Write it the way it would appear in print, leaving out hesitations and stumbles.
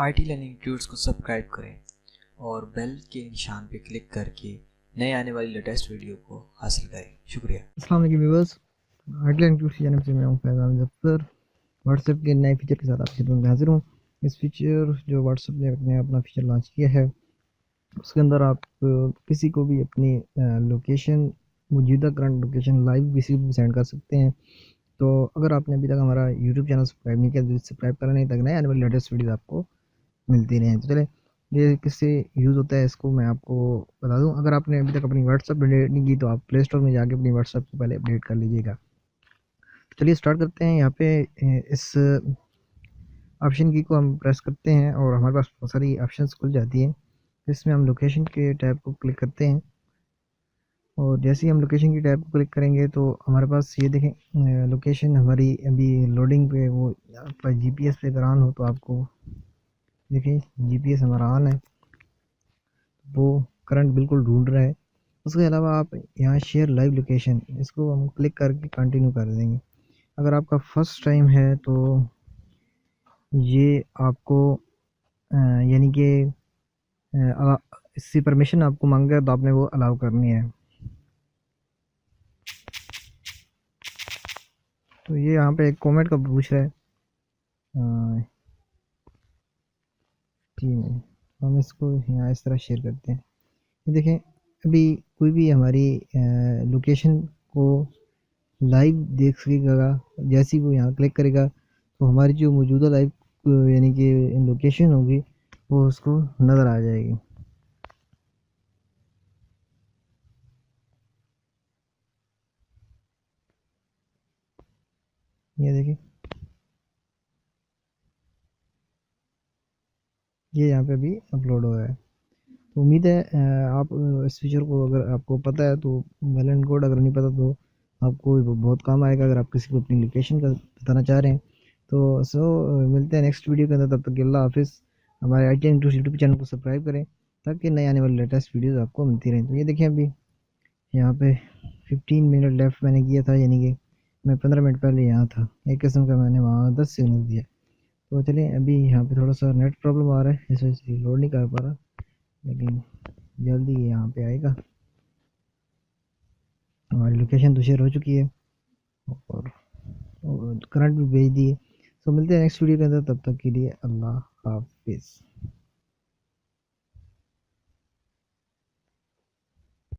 IT learning tuts को subscribe करें और बेल के निशान पर क्लिक करके नए आने वाली लेटेस्ट वीडियो को हासिल करें। शुक्रिया। अस्सलाम वालेकुम व्यूअर्स, आईटी लर्निंग ट्यूट्स की जानिब से मैं हूं फैज़ान जफ़र। व्हाट्सएप के नए फीचर के साथ आपकी खिदमत में हाजिर हूं। इस फीचर जो व्हाट्सएप ने अपना फीचर लॉन्च किया है, उसके अंदर आप किसी को भी अपनी लोकेशन, मौजूदा करंट लोकेशन लाइव किसी को भी सेंड कर सकते हैं। तो अगर आपने अभी तक हमारा यूट्यूब चैनल सब्सक्राइब नहीं किया तो सब्सक्राइब करें, नहीं तक नए आने वाली लेटेस्ट वीडियो आपको मिलती रहें। तो चले, ये किससे यूज़ होता है इसको मैं आपको बता दूं। अगर आपने अभी तक अपनी व्हाट्सएप अपडेट नहीं की तो आप प्ले स्टोर में जाके अपनी व्हाट्सएप को पहले अपडेट कर लीजिएगा। चलिए स्टार्ट करते हैं। यहाँ पे इस ऑप्शन की को हम प्रेस करते हैं और हमारे पास बहुत सारी ऑप्शंस खुल जाती हैं। इसमें हम लोकेशन के टैब को क्लिक करते हैं और जैसे ही हम लोकेशन की टैब को क्लिक करेंगे तो हमारे पास ये देखें, लोकेशन हमारी अभी लोडिंग पे, वो आपका जीपीएस पे अगर ऑन हो तो आपको देखिए जीपीएस हमारा ऑन है, वो करंट बिल्कुल ढूंढ रहा है। उसके अलावा आप यहाँ शेयर लाइव लोकेशन, इसको हम क्लिक करके कंटिन्यू कर देंगे। अगर आपका फर्स्ट टाइम है तो ये आपको यानी कि इससे परमिशन आपको मांगेगा तो आपने वो अलाउ करनी है। तो ये यहाँ पे एक कमेंट का पूछ रहा है, ठीक है, हम इसको यहाँ इस तरह शेयर करते हैं। ये देखें, अभी कोई भी हमारी लोकेशन को लाइव देख सकेगा। जैसे ही वो यहाँ क्लिक करेगा तो हमारी जो मौजूदा लाइव यानी कि लोकेशन होगी वो उसको नज़र आ जाएगी। ये देखिए, ये यहाँ पे अभी अपलोड हो रहा है। तो उम्मीद है आप इस फीचर को, अगर आपको पता है तो वेल एंड गुड, अगर नहीं पता तो आपको वो बहुत काम आएगा अगर आप किसी को अपनी लोकेशन का बताना चाह रहे हैं। तो मिलते हैं नेक्स्ट वीडियो के अंदर। तब तक अल्लाह हाफिज़। हमारे आई टी यूट्यूब चैनल को सब्सक्राइब करें ताकि नए आने वाली लेटेस्ट वीडियोज़ आपको मिलती रहें। तो ये देखिए, अभी यहाँ पे 15 मिनट लेफ्ट मैंने किया था, यानी कि मैं 15 मिनट पहले यहाँ था। एक किस्म का मैंने वहाँ 10 सिग्नल दिया। तो चलिए, अभी यहाँ पे थोड़ा सा नेट प्रॉब्लम आ रहा है, इस वजह से लोड नहीं कर पा रहा, लेकिन जल्दी ये यहाँ पे आएगा। हमारी लोकेशन तो शेयर हो चुकी है और करंट भी भेज दिए। तो मिलते हैं नेक्स्ट वीडियो के अंदर, तब तक के लिए अल्लाह हाफिज़।